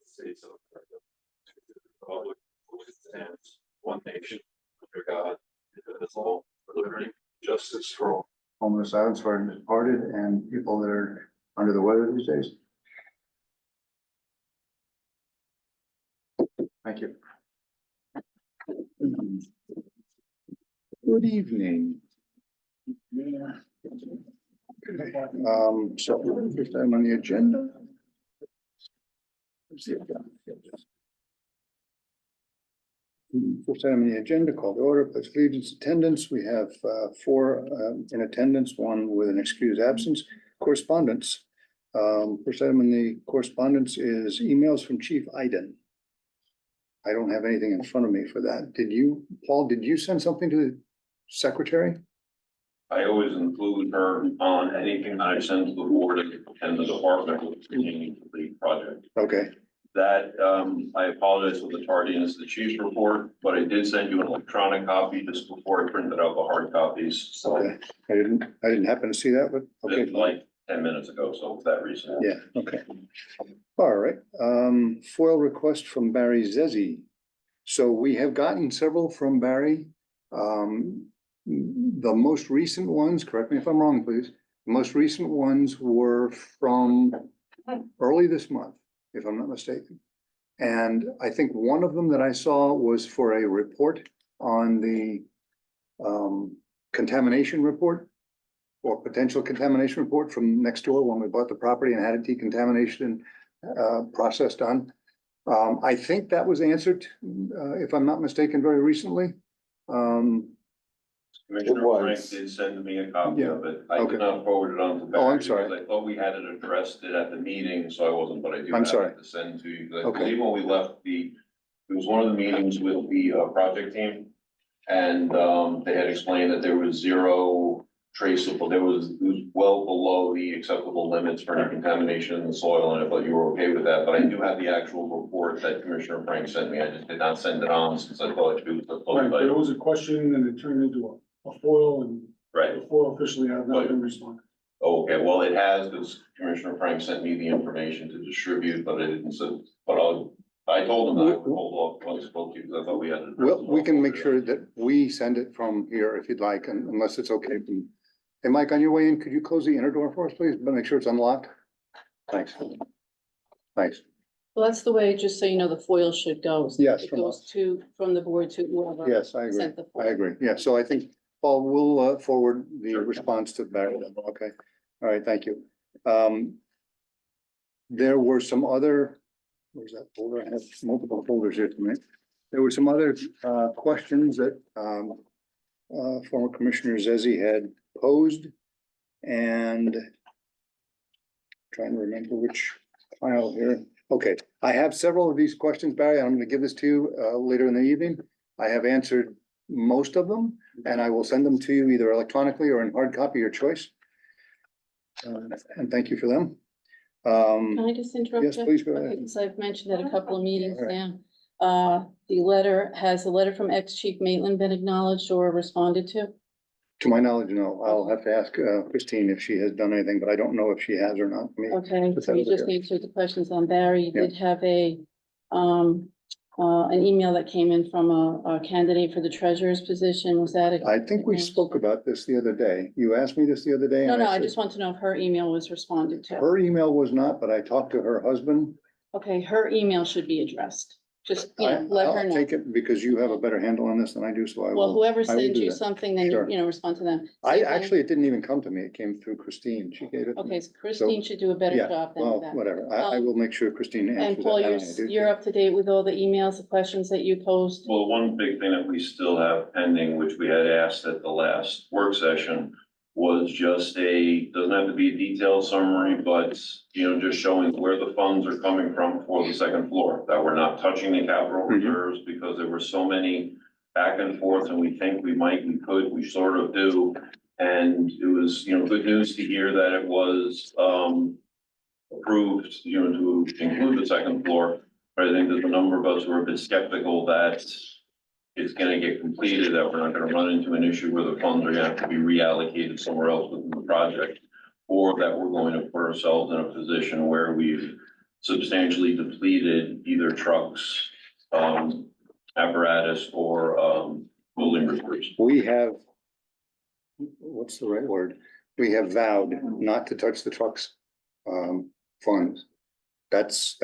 Say so. Public stands one nation under God, indivisible, with liberty, justice for all. Homeless silence for the departed and people that are under the weather these days. Thank you. Good evening. So first item on the agenda. Let's see. First item on the agenda, called to order, pledge allegiance, attendance. We have four in attendance, one with an excused absence. Correspondence. First item in the correspondence is emails from Chief Iden. I don't have anything in front of me for that. Did you, Paul, did you send something to the secretary? I always include her on anything that I send to the board and the department pertaining to the project. Okay, That, I apologize for the tardiness of the chief's report, but I did send you an electronic copy just before I printed out the hard copies. So okay. I didn't happen to see that, but okay. it's like 10 minutes ago, so for that reason. Yeah, okay. All right, FOIL request from Barry Zezzi. So we have gotten several from Barry. The most recent ones, correct me if I'm wrong, please. The most recent ones were from early this month, if I'm not mistaken. And I think one of them that I saw was for a report on the contamination report or potential contamination report from next door when we bought the property and had a decontamination process done. I think that was answered, if I'm not mistaken, very recently. Commissioner It was. Frank did send me a copy Yeah. of it. I Okay. did not forward it on to Barry. Oh, I'm sorry. because I thought we had it addressed it at the meeting, so I wasn't, but I do I'm have sorry. it to send to you. 'Cause I Okay. believe when we left it was one of the meetings with the project team. And they had explained that there was zero traceable, it was well below the acceptable limits for any contamination in the soil, and I thought you were okay with that, but I do have the actual report that Commissioner Frank sent me. I just did not send it on since I thought it was the Right, there was a question and it turned into a FOIL and right. the FOIL officially has not been responded. Oh, okay, well, it has, because Commissioner Frank sent me the information to distribute, but I didn't send, but I told him that I would hold off when I spoke to you, because I thought we had. Well, we can make sure that we send it from here if you'd like, unless it's okay. Hey, Mike, on your way in, could you close the inner door for us, please? But make sure it's unlocked. Thanks. Thanks. Well, that's the way, just so you know, the FOIL should go. Yes, It from goes from the board to whoever. Yes, I agree. Sent the FOIL. I agree. Yeah, so I think Paul will forward the Sure. response to Barry. Okay. All right, thank you. There were some other, where's that folder? I have multiple folders here tonight. There were some other questions that former Commissioner Zezzi had posed, and trying to remember which file here. Okay, I have several of these questions, Barry. I'm going to give this to you later in the evening. I have answered most of them, and I will send them to you either electronically or in hard copy, your choice. And thank you for them. Can I just interrupt you? Yes, please go Okay, ahead. because I've mentioned it a couple of meetings All right. now. Has the letter from ex-chief Maitland been acknowledged or responded to? To my knowledge, no. I'll have to ask Christine if she has done anything, but I don't know if she has or not. I mean, Okay, Put so that you over just here. answered the questions on Barry. You Yeah. did have an email that came in from a candidate for the treasurer's position. Was that? I think we spoke about this the other day. You asked me this the other day. No, and no, I said just want to know if her email was responded to. her email was not, but I talked to her husband. Okay, her email should be addressed. Just, you know, I'll let her know. take it because you have a better handle on this than I do, so I will. Well, whoever I will sends do you that. something, then Sure. you know, respond to them. I Same thing- actually, it didn't even come to me. It came through Christine. She gave it. to me. Okay, so Christine should do a better Yeah, job than well, that. whatever. I will make sure Christine answers. And Paul, that. I mean, I do. you're up to date with all the emails, the questions that you posed? Well, one big thing that we still have pending, which we had asked at the last work session, was just doesn't have to be a detailed summary, but, you know, just showing where the funds are coming from for the second floor, that we're not touching the capital Mhm. reserves because there were so many back and forth, and we think we might, we could, we sort of do. And it was, you know, good news to hear that it was, approved, you know, to include the second floor. But I think there's a number of us who are a bit skeptical that it's gonna get completed, that we're not gonna run into an issue where the funds are gonna have to be reallocated somewhere else within the project. Or that we're going to put ourselves in a position where we've substantially depleted either trucks, apparatus or, building reserves. We have, what's the right word? We have vowed not to touch the trucks, funds. That's,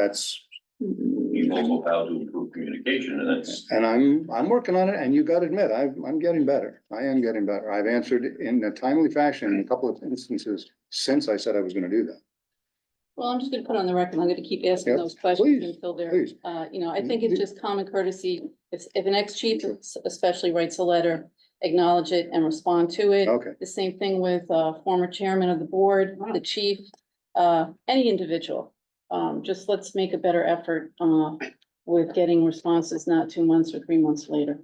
You've also vowed to improve communication, and that's, and I'm working on it, and you gotta admit, I'm getting better. I am getting better. I've answered in a timely fashion in a couple of instances since I said I was gonna do that. Well, I'm just gonna put on the record, I'm gonna keep asking Yep, those questions please, until they're, please. I think it's just common courtesy. If an ex-chief especially writes a letter, acknowledge it and respond to it. Okay. The same thing with, former chairman of the board, the chief, any individual. Just let's make a better effort, with getting responses, not 2 months or 3 months later.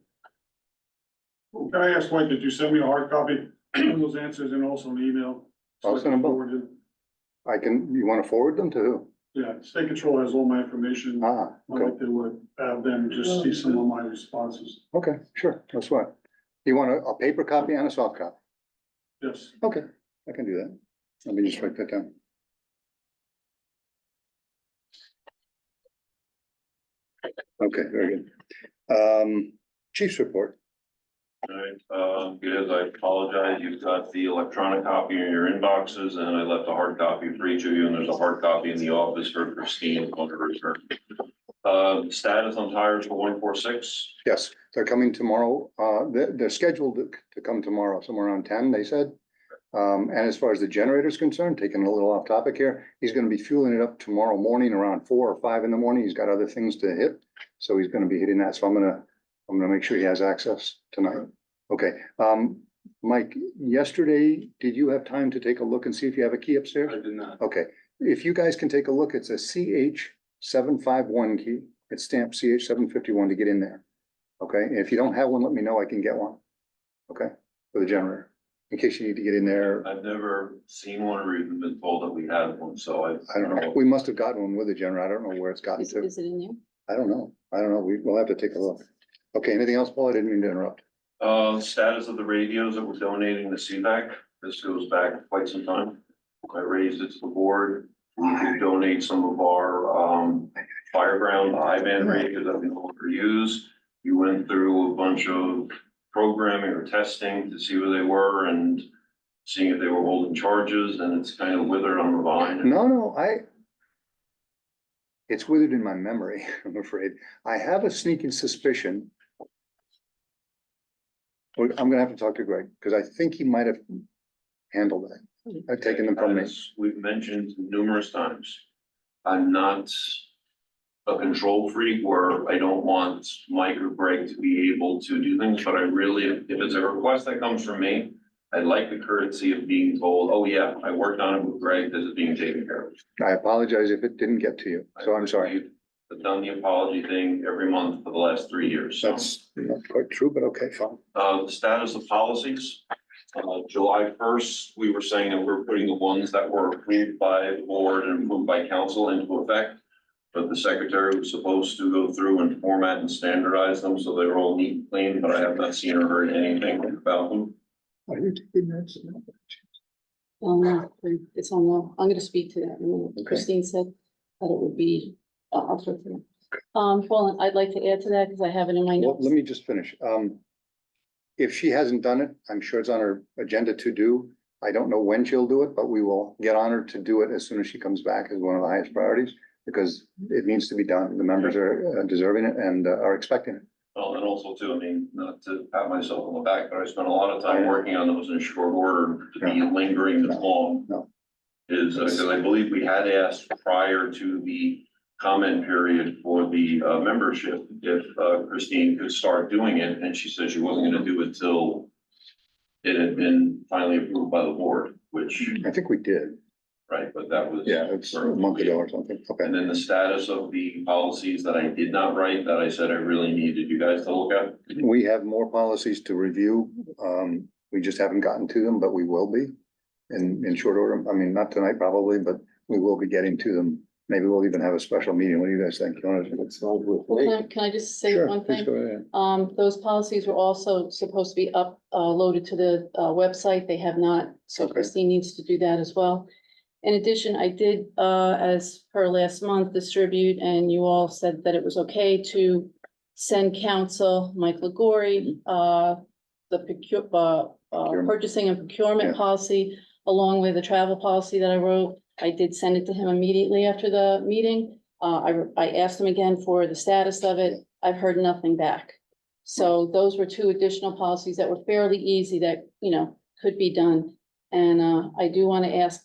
Can I ask, Mike, did you send me a hard copy of those answers and also an email? I'll send them both. Forward it? You wanna forward them to who? Yeah, state control has all my information. Ah, I'd okay, like to have them just see some of my responses. okay, sure, that's what. You want a paper copy and a soft copy? Yes. Okay, I can do that. Let me just write that down. Okay, very good. Chief's report. because I apologize, you've got the electronic copy in your inboxes, and I left a hard copy for each of you, and there's a hard copy in the office for Christine on the return. Status on tires for 146. Yes, they're coming tomorrow. They're scheduled to come tomorrow, somewhere around 10, they said. And as far as the generator is concerned, taking a little off topic here, he's gonna be fueling it up tomorrow morning around 4 or 5 in the morning. He's got other things to hit. So he's gonna be hitting that. So I'm gonna make sure he has access tonight. Okay, Mike, yesterday, did you have time to take a look and see if you have a key upstairs? I did not. Okay, if you guys can take a look, it's a CH751 key. It's stamped CH751 to get in there. Okay, and if you don't have one, let me know, I can get one. Okay, for the generator, in case you need to get in there. I've never seen one or even been told that we had one, so I don't know, we must have gotten one with the generator. I don't know where it's gotten to. Is it in there? I don't know. We'll have to take a look. Okay, anything else, Paul? I didn't mean to interrupt. Status of the radios that we're donating to CVAC. This goes back quite some time. I raised it to the board. We could donate some of our, Fireground high band radios that we no longer use. We went through a bunch of programming or testing to see where they were and seeing if they were holding charges, and it's kind of withered on the vine. No, it's withered in my memory, I'm afraid. I have a sneaking suspicion. Well, I'm gonna have to talk to Greg, because I think he might have handled that. I've taken them from me. As we've mentioned numerous times, I'm not a control freak where I don't want Mike or Greg to be able to do things, but I really, if it's a request that comes from me, I'd like the courtesy of being told, oh yeah, I worked on it with Greg, this is being taken care of. I apologize if it didn't get to you, so I'm sorry. I've done the apology thing every month for the last 3 years. So, That's not quite true, but okay, fine. the status of policies. July 1st, we were saying that we're putting the ones that were approved by the board and approved by council into effect. But the secretary was supposed to go through and format and standardize them, so they were all neat and clean, but I have not seen or heard anything about them. Are you taking that? It's on the, I'm gonna speak to that. Okay. Christine said that it would be, I'll talk to them. Well, I'd like to add to that because I have it in my Well, notes. let me just finish. If she hasn't done it, I'm sure it's on her agenda to do. I don't know when she'll do it, but we will get on her to do it as soon as she comes back as one of the highest priorities, because it needs to be done. The members are deserving it and are expecting it. Well, and also too, I mean, not to pat myself on the back, but I spent a lot of time working on those in short order to be lingering this long. No. Is, because I believe we had asked prior to the comment period for the membership, if Christine could start doing it, and she said she wasn't gonna do it till it had been finally approved by the board, which, I think we did. right, but that was. Yeah, it's a month ago or something. Okay. And then the status of the policies that I did not write, that I said I really needed you guys to look at. We have more policies to review. We just haven't gotten to them, but we will be in short order. I mean, not tonight probably, but we will be getting to them. Maybe we'll even have a special meeting. What do you guys think? You wanna- Well, can I just say Sure, one please thing? go ahead. Those policies were also supposed to be loaded to the website. They have not, so Okay. Christine needs to do that as well. In addition, I did, as per last month, distribute, and you all said that it was okay to send counsel, Mike Legori, the purchasing and procurement Yeah. policy, along with the travel policy that I wrote. I did send it to him immediately after the meeting. I asked him again for the status of it. I've heard nothing back. So those were two additional policies that were fairly easy that, could be done. And, I do want to ask,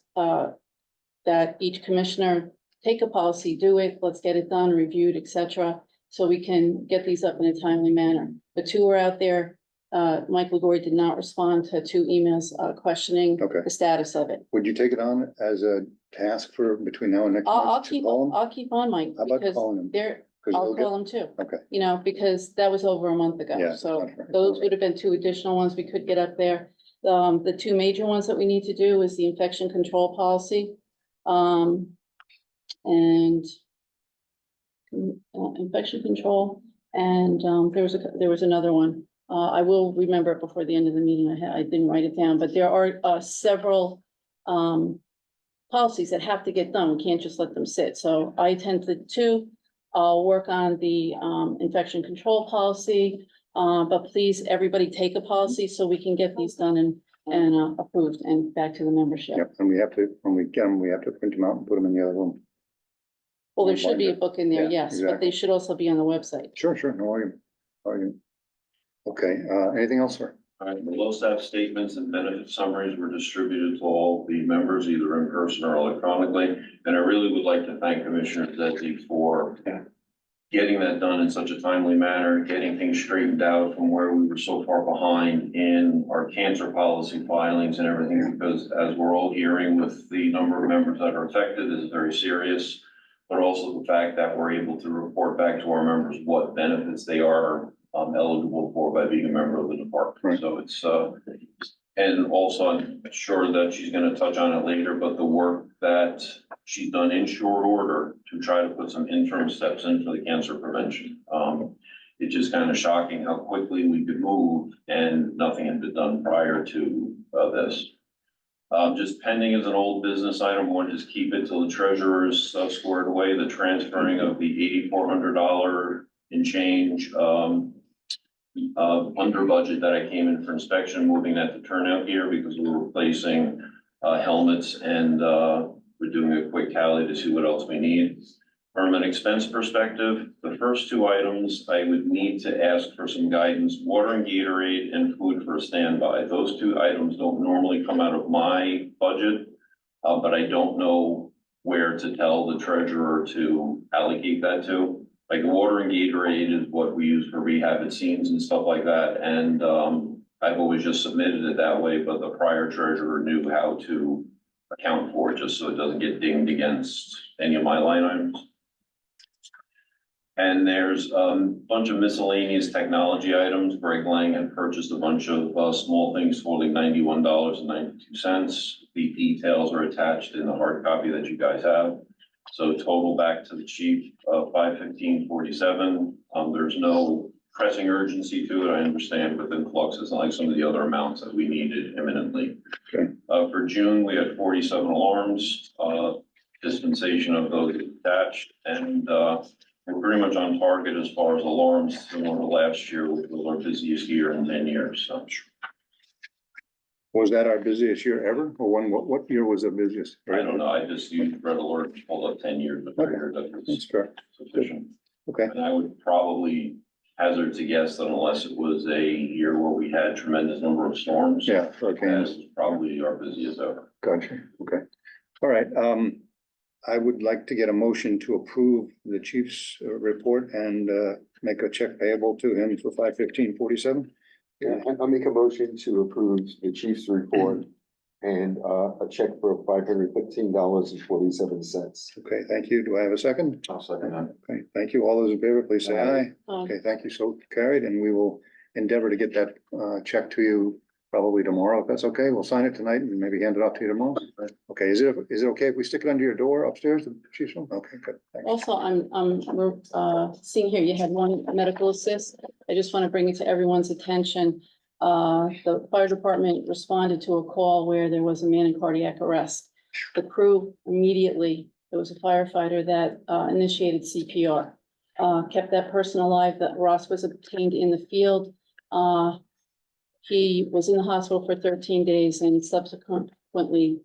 that each commissioner take a policy, do it, let's get it done, reviewed, et cetera, so we can get these up in a timely manner. The two are out there. Mike Legori did not respond to two emails, questioning Okay. the status of it. Would you take it on as a task for between now and next I'll month to call them? I'll keep on, Mike, How about because calling them? they're, 'Cause I'll they'll get- call them too. Okay, Because that was over a month ago, Yeah, so that's right. those would have been two additional ones we could get up there. The two major ones that we need to do is the infection control policy. And infection control, and, there was another one. I will remember it before the end of the meeting. I didn't write it down, but there are, several, policies that have to get done. We can't just let them sit. So I attended two. I'll work on the, infection control policy. But please, everybody take a policy so we can get these done and approved and back to the membership. yep, and we have to, when we get them, we have to print them out and put them in the other room. Well, there should be a book in there, Yeah, yes, but exactly. they should also be on the website. Sure, no argument. Okay, anything else, sir? All right, the low staff statements and benefit summaries were distributed to all the members, either in person or electronically. And I really would like to thank Commissioner Zetsy for getting that done in such a timely manner, getting things straightened out from where we were so far behind in our cancer policy filings and everything, because as we're all hearing with the number of members that are affected, this is very serious. But also the fact that we're able to report back to our members what benefits they are eligible for by being a member of the department. Right. So it's, and also I'm sure that she's gonna touch on it later, but the work that she's done in short order to try to put some interim steps in for the cancer prevention. It's just kind of shocking how quickly we could move and nothing had been done prior to this. Just pending as an old business item, we'll just keep it till the treasurer's squared away, the transferring of the $8,400 in change, under budget that I came in for inspection, moving that to turnout gear because we were replacing, helmets and, we're doing a quick tally to see what else we need. From an expense perspective, the first two items, I would need to ask for some guidance, water and Gatorade and food for a standby. Those two items don't normally come out of my budget, but I don't know where to tell the treasurer to allocate that to. Like water and Gatorade is what we use for rehab at scenes and stuff like that, and, I've always just submitted it that way, but the prior treasurer knew how to account for it, just so it doesn't get dinged against any of my line items. And there's a bunch of miscellaneous technology items. Greg Lang had purchased a bunch of small things totaling $91.92. The details are attached in the hard copy that you guys have. So total back to the chief of $515.47. There's no pressing urgency to it, I understand, with influx. It's not like some of the other amounts that we needed imminently. Okay. For June, we had 47 alarms, dispensation of those attached, and we're pretty much on target as far as alarms similar to last year, which was our busiest year in 10 years. So Was that our busiest year ever, or what year was the busiest? I don't know, I just used red alert, pulled up 10 years, but figured that That's was fair. sufficient. Okay, And I would probably hazard to guess that unless it was a year where we had tremendous number of storms. yeah, That hurricanes, was probably our busiest ever. gotcha, okay. All right, I would like to get a motion to approve the chief's report and make a check payable to him for $515.47. Yeah, I'll make a motion to approve the chief's report and a check for $515.47. Okay, thank you. Do I have a second? I'll second that. Okay, thank you. All those in favor, please say aye. Um, Okay, thank you. So carried, and we will endeavor to get that check to you probably tomorrow, if that's okay. We'll sign it tonight and maybe hand it off to you tomorrow. Okay, is it okay if we stick it under your door upstairs, the chief's room? Okay, good. Thanks. Also, we're seeing here, you had one medical assist. I just want to bring it to everyone's attention. The fire department responded to a call where there was a man in cardiac arrest. the crew immediately, there was a firefighter that initiated CPR. Kept that person alive. That Ross was obtained in the field. He was in the hospital for 13 days and subsequently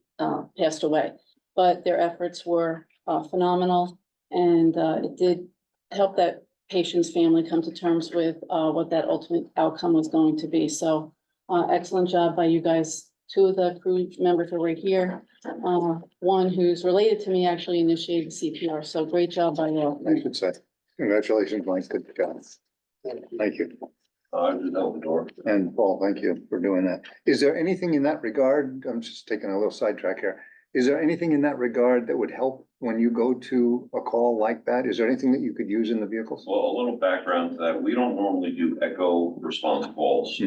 passed away. But their efforts were phenomenal, and it did help that patient's family come to terms with what that ultimate outcome was going to be. So excellent job by you guys. Two of the crew members are right here. One who's related to me actually initiated CPR. So great job by you. I should say, congratulations, Mike, good job. Thank you. I just held the door. And Paul, thank you for doing that. Is there anything in that regard? I'm just taking a little sidetrack here. Is there anything in that regard that would help when you go to a call like that? Is there anything that you could use in the vehicles? Well, a little background to that, we don't normally do echo response calls.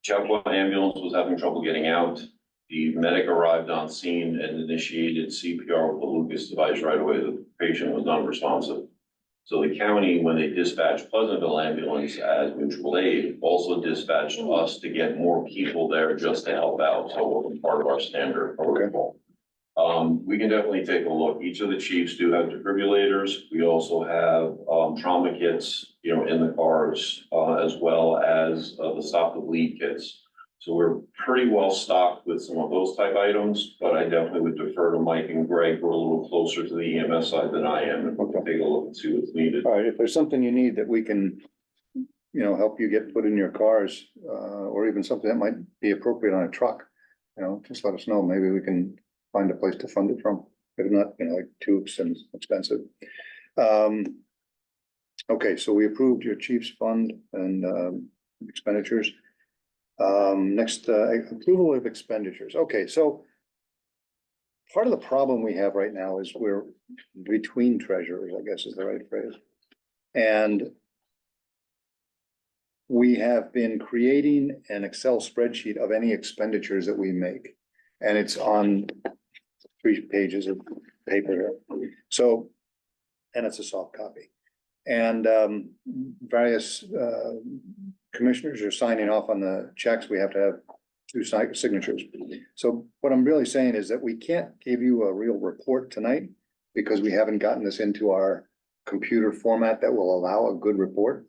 Chapel ambulance was having trouble getting out. The medic arrived on scene and initiated CPR with the Lucas device right away. The patient was non-responsive. So the county, when they dispatched Pleasantville ambulance as mutual aid, also dispatched us to get more people there just to help out. So it wasn't part of our standard protocol. We can definitely take a look. Each of the chiefs do have defibrillators. We also have trauma kits, in the cars, as well as the stop the bleed kits. So we're pretty well stocked with some of those type items, but I definitely would defer to Mike and Greg, who are a little closer to the EMS side than I am, and we can take a look and see what's needed. All right, if there's something you need that we can, help you get put in your cars, or even something that might be appropriate on a truck, just let us know. Maybe we can find a place to fund it from. If not, like tubes and expensive. Okay, so we approved your chief's fund and expenditures. Next, approval of expenditures. Okay, so part of the problem we have right now is we're between treasurers, I guess is the right phrase. And we have been creating an Excel spreadsheet of any expenditures that we make. And it's on 3 pages of paper here. So, and it's a soft copy. And various commissioners are signing off on the checks. We have to have 2 signatures. So what I'm really saying is that we can't give you a real report tonight because we haven't gotten this into our computer format that will allow a good report,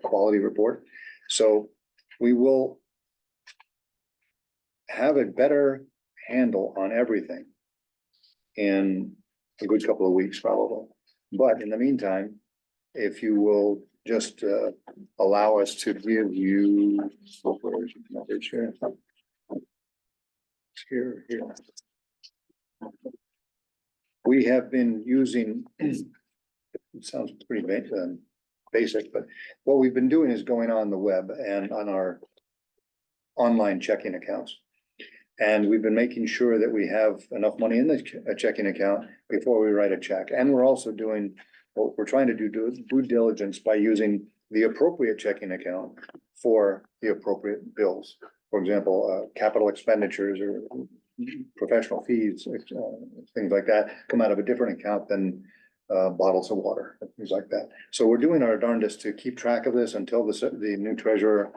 quality report. So we will have a better handle on everything in a good couple of weeks probably. But in the meantime, if you will just allow us to give you, where is it? It's here. Here. We have been using, it sounds pretty basic, but what we've been doing is going on the web and on our online checking accounts. And we've been making sure that we have enough money in the checking account before we write a check. And we're also doing what we're trying to do due diligence by using the appropriate checking account for the appropriate bills. For example, capital expenditures or professional fees, things like that come out of a different account than bottles of water, things like that. So we're doing our darndest to keep track of this until the new treasurer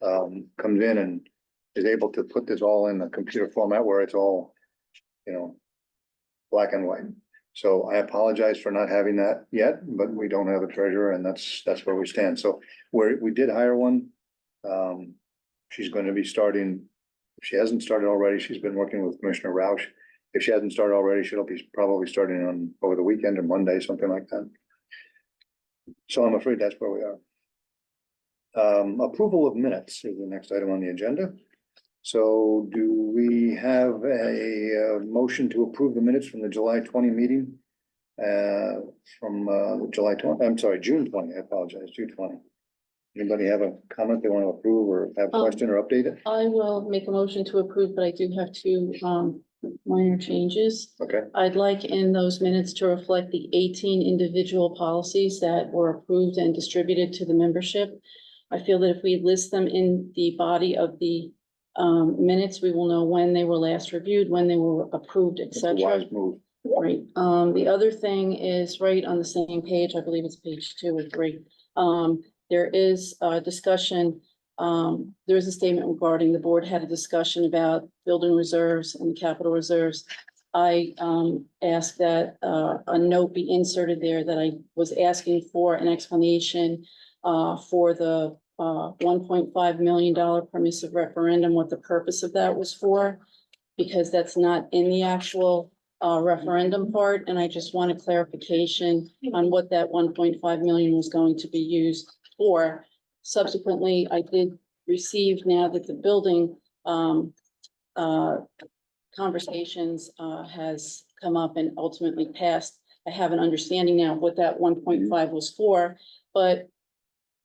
comes in and is able to put this all in a computer format where it's all, black and white. So I apologize for not having that yet, but we don't have a treasurer, and that's where we stand. So we did hire one. She's going to be starting. If she hasn't started already, she's been working with Commissioner Roush. If she hasn't started already, she'll be probably starting on over the weekend or Monday, something like that. So I'm afraid that's where we are. Approval of minutes is the next item on the agenda. So do we have a motion to approve the minutes from the July 20 meeting? From the July 20, I'm sorry, June 20, I apologize, June 20. Anybody have a comment they want to approve or have a question or update it? I will make a motion to approve, but I do have 2 minor changes. Okay, I'd like in those minutes to reflect the 18 individual policies that were approved and distributed to the membership. I feel that if we list them in the body of the minutes, we will know when they were last reviewed, when they were approved, it's a etc. wise move. Right. The other thing is right on the same page, I believe it's page 2 or 3. There is a discussion there is a statement regarding the board had a discussion about building reserves and capital reserves. I, asked that, a note be inserted there that I was asking for an explanation, for the, $1.5 million permissive referendum, what the purpose of that was for, because that's not in the actual, referendum part, and I just wanted clarification on what that 1.5 million was going to be used for. Subsequently, I did receive, now that the building, conversations, has come up and ultimately passed. I have an understanding now of what that 1.5 was for, but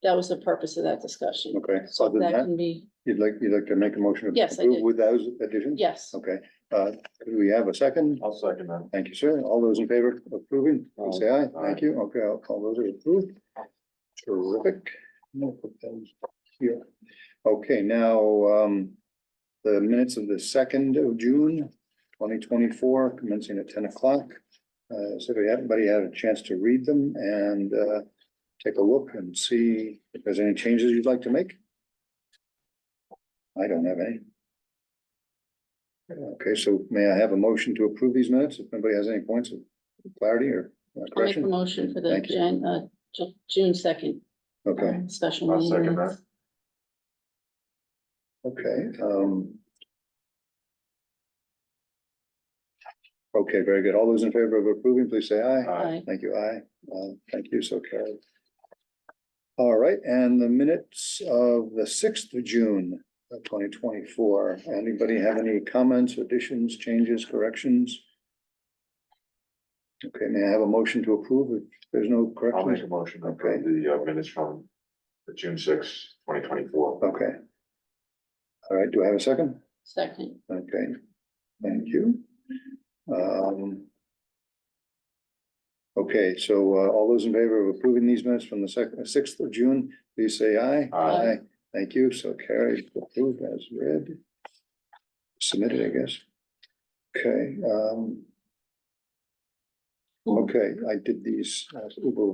that was the purpose of that discussion. Okay, So other than that that, can be, you'd like to make a motion? to Yes, I approve did. With those additions? yes, Okay, do we have a second? I'll second that. Thank you, sir. All those in favor of approving, please say aye. Aye. Thank you. Okay, I'll call those are approved. Terrific. No, put those here. Okay, now, the minutes of the 2nd of June, 2024, commencing at 10 o'clock. So everybody had a chance to read them and, take a look and see if there's any changes you'd like to make. I don't have any. Okay, so may I have a motion to approve these minutes? If anybody has any points of clarity or I'll make a correction? motion for the Thank you. June 2nd. Okay, Special I'll meeting. second minutes. okay, okay, very good. All those in favor of approving, please say aye. Aye. Thank you, aye. Thank you, so carried. All right, and the minutes of the 6th of June, 2024. Anybody have any comments, additions, changes, corrections? Okay, may I have a motion to approve if there's no I'll make corrections? a motion to Okay. approve the minutes from the June 2024. Okay. All right, do I have a second? Second, Okay, thank you. Okay, so all those in favor of approving these minutes from the 6th of June, please say aye. Aye. Thank you, so carried, approved as read. Submitted, I guess. Okay, okay, I did these.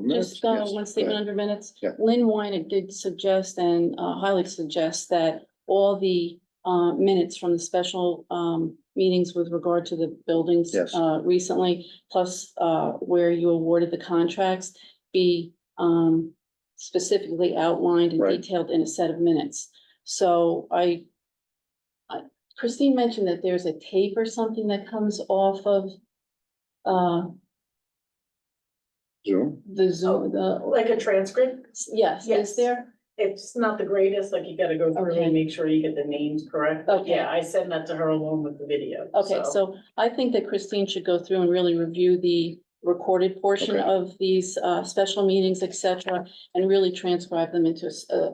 just, one statement under minutes. Yeah. Lynn Weiner did suggest and, highly suggest that all the, minutes from the special, meetings with regard to the buildings, Yes. Recently, plus, where you awarded the contracts, be, specifically outlined and Right. detailed in a set of minutes. So Christine mentioned that there's a tape or something that comes off of, Zoom, the Zoom, the, Like a transcript, yes, is Yes. there? it's not the greatest, like you gotta go through Okay. and make sure you get the names correct. But Okay. Yeah, I send that to her along with the video. Okay, so I think that Christine should go through and really review the recorded portion Okay. of these special meetings, et cetera, and really transcribe them into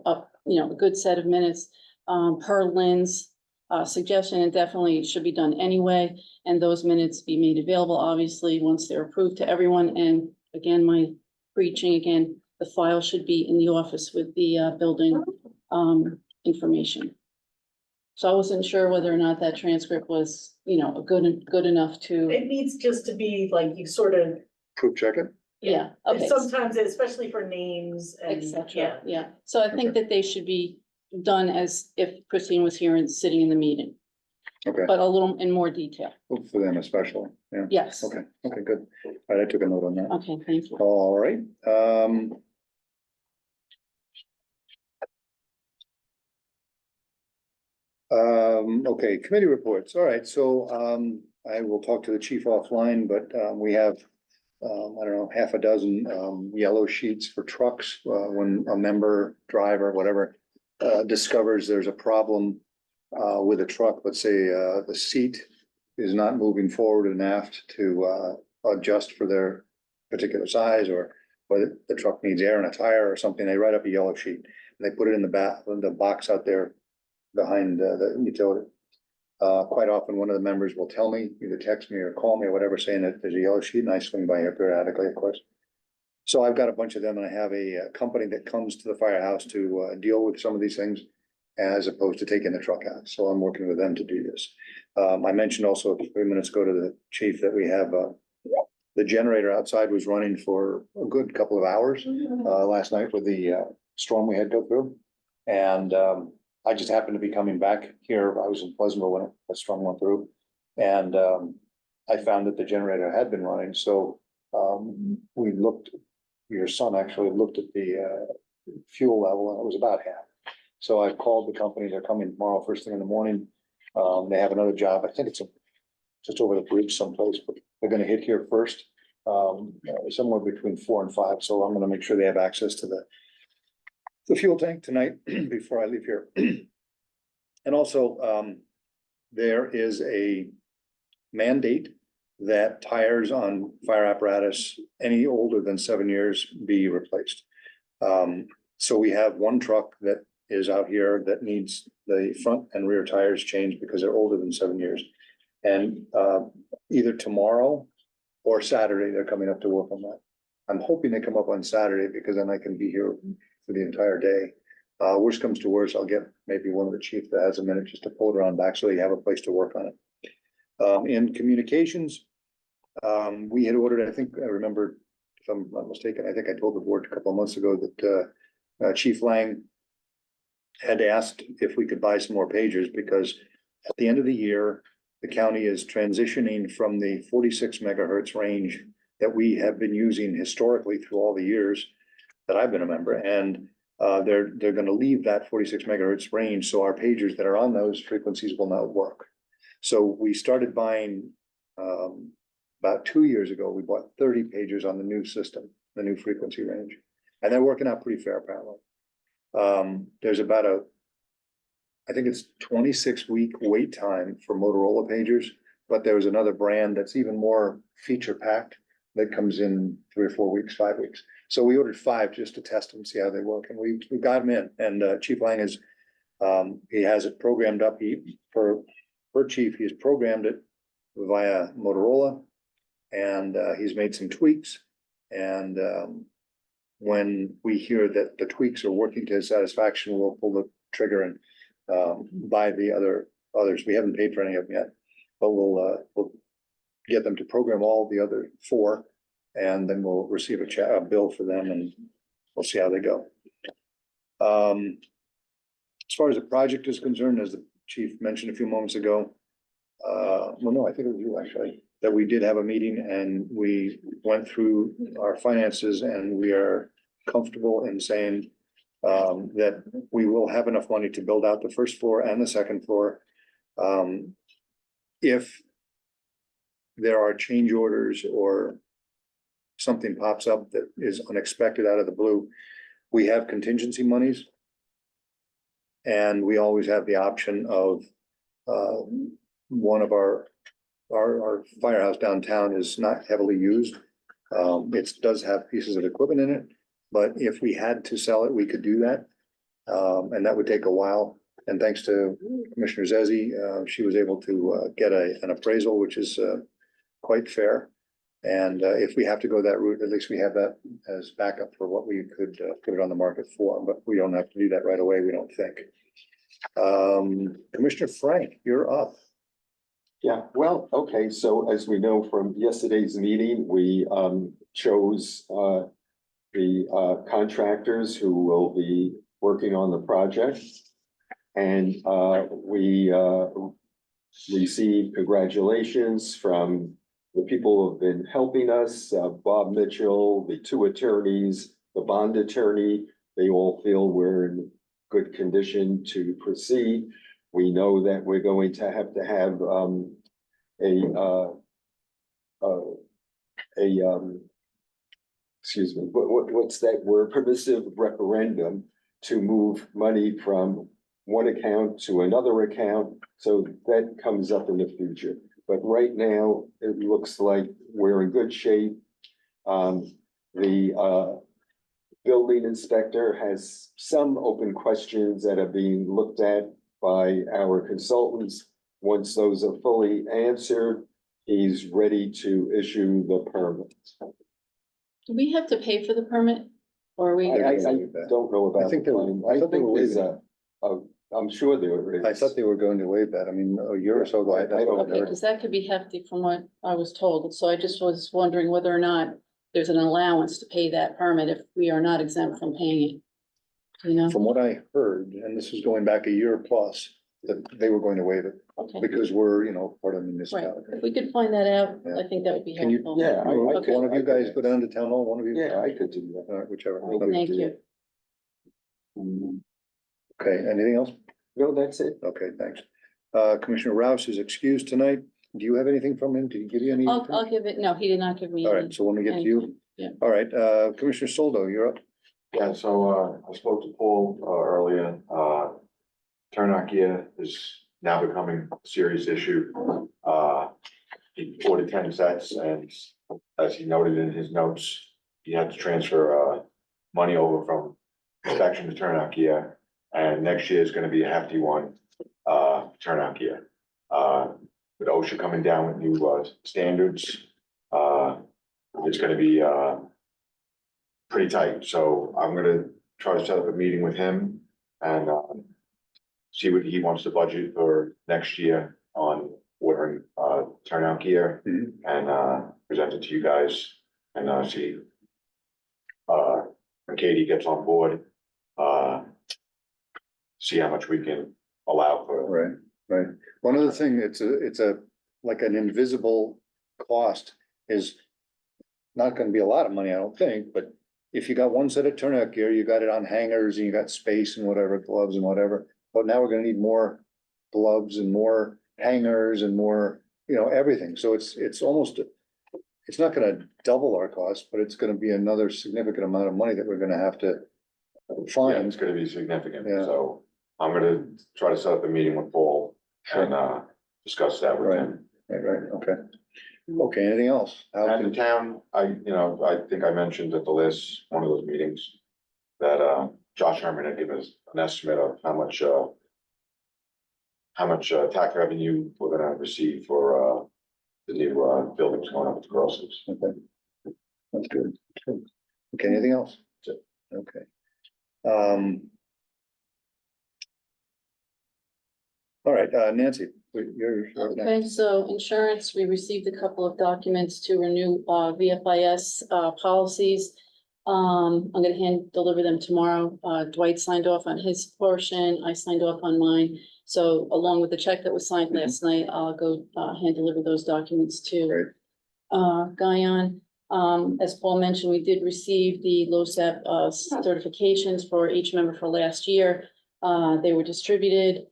a good set of minutes. Per Lynn's suggestion, it definitely should be done anyway, and those minutes be made available, obviously, once they're approved to everyone. And again, my preaching again, the file should be in the office with the building information. So I wasn't sure whether or not that transcript was, good enough to, It needs just to be like, you sort of, proof check it. yeah, okay. sometimes, especially for names Et and, cetera, yeah. yeah. So I think that they should be done as if Christine was here and sitting in the meeting, Okay, but a little in more detail. for them especially, yeah. Yes. Okay, okay, good. All right, I took a note on that. Okay, thank you. All right, okay, committee reports. All right, so, I will talk to the chief offline, but, we have, I don't know, half a dozen, yellow sheets for trucks, when a member, driver, whatever, discovers there's a problem, with a truck, let's say, the seat is not moving forward and aft to, adjust for their particular size, or whether the truck needs air in a tire or something, they write up a yellow sheet and they put it in the box out there behind the utility. Quite often, one of the members will tell me, either text me or call me or whatever, saying that there's a yellow sheet, and I swing by here periodically, of course. So I've got a bunch of them, and I have a company that comes to the firehouse to deal with some of these things, as opposed to taking the truck out. So I'm working with them to do this. I mentioned also a few minutes ago to the chief that we have the generator outside was running for a good couple of hours last night with the storm we had go through. And, I just happened to be coming back here. I was in Pleasantville when that storm went through. And, I found that the generator had been running, so, we looked, your son actually looked at the, fuel level, and it was about half. So I called the company. They're coming tomorrow, first thing in the morning. They have another job. I think it's just over the bridge someplace, but they're gonna hit here first. Somewhere between 4 and 5, so I'm gonna make sure they have access to the fuel tank tonight before I leave here. And also, there is a mandate that tires on fire apparatus any older than 7 years be replaced. So we have one truck that is out here that needs the front and rear tires changed because they're older than 7 years. And either tomorrow or Saturday, they're coming up to work on that. I'm hoping they come up on Saturday because then I can be here for the entire day. Worst comes to worst, I'll get maybe one of the chiefs that has a minute just to pull it around back so they have a place to work on it. In communications, we had ordered, I think, I remember, if I'm not mistaken, I think I told the board a couple of months ago that Chief Lang had asked if we could buy some more pagers because at the end of the year, the county is transitioning from the 46 megahertz range that we have been using historically through all the years that I've been a member. And they're going to leave that 46 megahertz range. So our pagers that are on those frequencies will not work. So we started buying about 2 years ago. We bought 30 pagers on the new system, the new frequency range, and they're working out pretty fair apparently. There's about I think it's 26-week wait time for Motorola pagers, but there was another brand that's even more feature packed that comes in 3 or 4 weeks, 5 weeks. So we ordered 5 just to test them, see how they work, and we got them in. And Chief Lang is he has it programmed up. For chief, he's programmed it via Motorola, and he's made some tweaks. And when we hear that the tweaks are working to his satisfaction, we'll pull the trigger and buy the others. We haven't paid for any of them yet, but we'll get them to program all the other 4, and then we'll receive a bill for them, and we'll see how they go. As far as the project is concerned, as the chief mentioned a few moments ago, well, no, I think it was you actually, that we did have a meeting and we went through our finances, and we are comfortable in saying that we will have enough money to build out the first floor and the second floor. If there are change orders or something pops up that is unexpected out of the blue, we have contingency monies. And we always have the option of one of our firehouse downtown is not heavily used. It does have pieces of equipment in it, but if we had to sell it, we could do that. And that would take a while. And thanks to Commissioner Zezzi, she was able to get an appraisal, which is quite fair. And if we have to go that route, at least we have that as backup for what we could put it on the market for, but we don't have to do that right away, we don't think. Commissioner Frank, you're up. Yeah, well, okay, so as we know from yesterday's meeting, we chose the contractors who will be working on the project. And we received congratulations from the people who have been helping us, Bob Mitchell, the 2 attorneys, the bond attorney. They all feel we're in good condition to proceed. We know that we're going to have excuse me, what's that word? Permissive referendum to move money from one account to another account. So that comes up in the future. But right now, it looks like we're in good shape. The building inspector has some open questions that are being looked at by our consultants. Once those are fully answered, he's ready to issue the permit. Do we have to pay for the permit? Or are we? I don't know about. I think there is I'm sure there is. I thought they were going to waive that. I mean, a year or so ago. I don't Okay, because that could be hefty from what I was told. So I just was wondering whether or not there's an allowance to pay that permit if we are not exempt from paying it. you know? From what I heard, and this is going back a year plus, that they were going to waive it Okay, because we're, part of the right. municipality. If we could find that out, Yeah. I think that would be Can you- helpful. Yeah, I Okay. One of you guys go down to town hall, one of you? Yeah, I could do that. All right, whichever. Thank you. Okay, anything else? No, that's it. Okay, thanks. Commissioner Rouse is excused tonight. Do you have anything from him? Did he give you any? I'll give it, no, he did not give me All any. right, so when we get to you. Yeah. All right, Commissioner Soldo, you're up. Yeah, so I spoke to Paul earlier. Turnout gear is now becoming a serious issue. He ordered 10 sets, and as he noted in his notes, he had to transfer money over from inspection to turnout gear. And next year is gonna be a hefty one, turnout gear. With OSHA coming down with new standards, it's gonna be pretty tight, so I'm gonna try to set up a meeting with him and see what he wants to budget for next year on ordering turnout gear Mhm. and present it to you guys and see when Katie gets on board, see how much we can allow for. Right, right. One other thing, it's a, like an invisible cost is not gonna be a lot of money, I don't think, but if you got one set of turnout gear, you got it on hangers and you got space and whatever, gloves and whatever. But now we're gonna need more gloves and more hangers and more, everything. So it's almost, it's not gonna double our cost, but it's gonna be another significant amount of money that we're gonna have to Yeah, find. it's gonna be significant, Yeah. so I'm gonna try to set up a meeting with Paul and discuss that with Right. him. Right, okay. Okay, anything else? How And the can- town, I think I mentioned at the list, one of those meetings, that Josh Herman had given us an estimate of how much tax revenue we're gonna receive for the new buildings going up at the Grosses. Okay. That's good. Okay, anything else? That's Okay. All right, Nancy, you're. Okay, so insurance, we received a couple of documents to renew VFIS policies. I'm gonna deliver them tomorrow. Dwight signed off on his portion, I signed off on mine. So along with the check that was signed last night, I'll go hand deliver those documents Great. to Guyon. As Paul mentioned, we did receive the LoSAP certifications for each member for last year. They were distributed.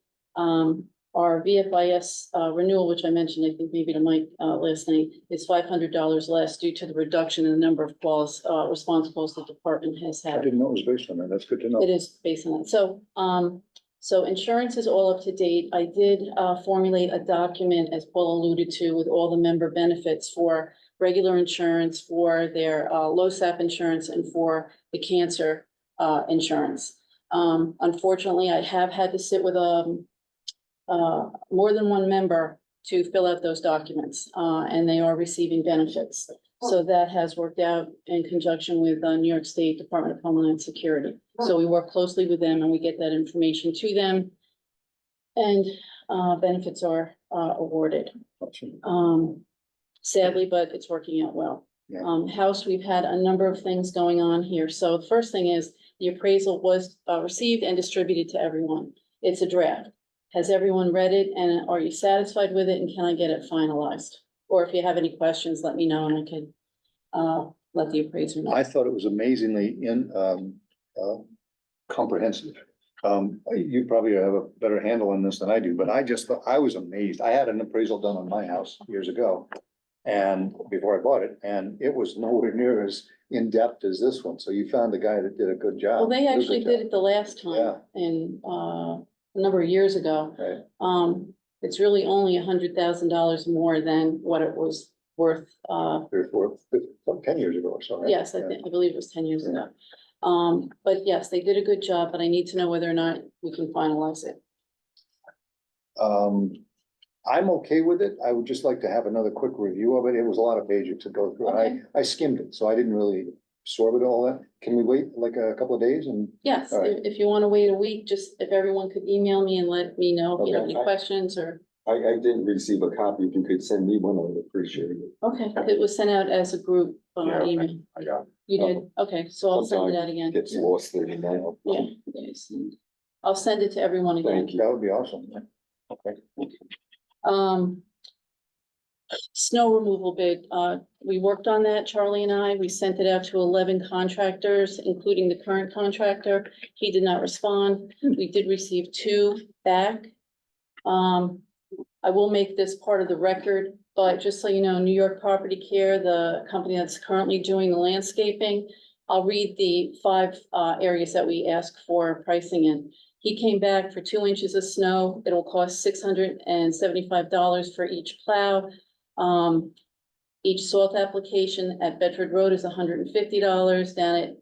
Our VFIS renewal, which I mentioned, I think maybe to Mike last night, is $500 less due to the reduction in the number of calls, response calls the department has I had. didn't know it was based on that. That's good to know. It is based on that. So insurance is all up to date. I did formulate a document, as Paul alluded to, with all the member benefits for regular insurance, for their LoSAP insurance, and for the cancer insurance. Unfortunately, I have had to sit with more than one member to fill out those documents, and they are receiving benefits. So that has worked out in conjunction with New York State Department of Homeland Security. So we work closely with them and we get that information to them. And benefits are awarded. Sadly, but it's working out well. Yeah. House, we've had a number of things going on here. So the first thing is the appraisal was received and distributed to everyone. It's a draft. Has everyone read it and are you satisfied with it and can I get it finalized? Or if you have any questions, let me know and I could let the appraiser know. I thought it was amazingly comprehensive. You probably have a better handle on this than I do, but I just thought, I was amazed. I had an appraisal done on my house years ago. And before I bought it, and it was nowhere near as in-depth as this one. So you found the guy that did a good job. Well, they actually did it the last Yeah. time in a number of years ago. Right. It's really only $100,000 more than what it was worth. 3 or 4, 10 years ago or so, right? Yes, I believe it was 10 years ago. But yes, they did a good job, but I need to know whether or not we can finalize it. I'm okay with it. I would just like to have another quick review of it. It was a lot of pages to go through. Okay. And I skimmed it, so I didn't really absorb it all that. Can we wait like a couple of days and? Yes, All right. if you want to wait a week, just if everyone could email me and let me know if you have Okay. any questions or I didn't receive a copy. If you could send me one, I would appreciate it. Okay, it was sent out as a group, Yeah. email. I got it. You did? Okay, so I'll send it out again. Gets lost in the mail. Yeah, yes. I'll send it to everyone again. Thank you. That would be awesome. Okay. Snow removal bid, we worked on that, Charlie and I, we sent it out to 11 contractors, including the current contractor. He did not respond. We did receive 2 back. I will make this part of the record, but just so you know, New York Property Care, the company that's currently doing the landscaping, I'll read the 5 areas that we asked for pricing in. He came back for 2 inches of snow. It'll cost $675 for each plow. Each salt application at Bedford Road is $150. Down at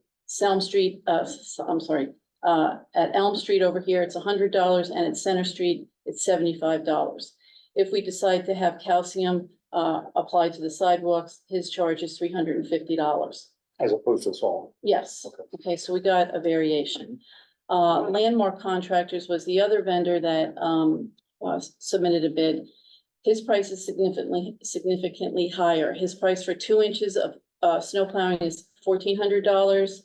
at Elm Street over here, it's $100, and at Center Street, it's $75. If we decide to have calcium applied to the sidewalks, his charge is $350. As opposed to salt. Yes, okay, so we got a variation. Landmark Contractors was the other vendor that submitted a bid. His price is significantly higher. His price for 2 inches of snow plowing is $1,400.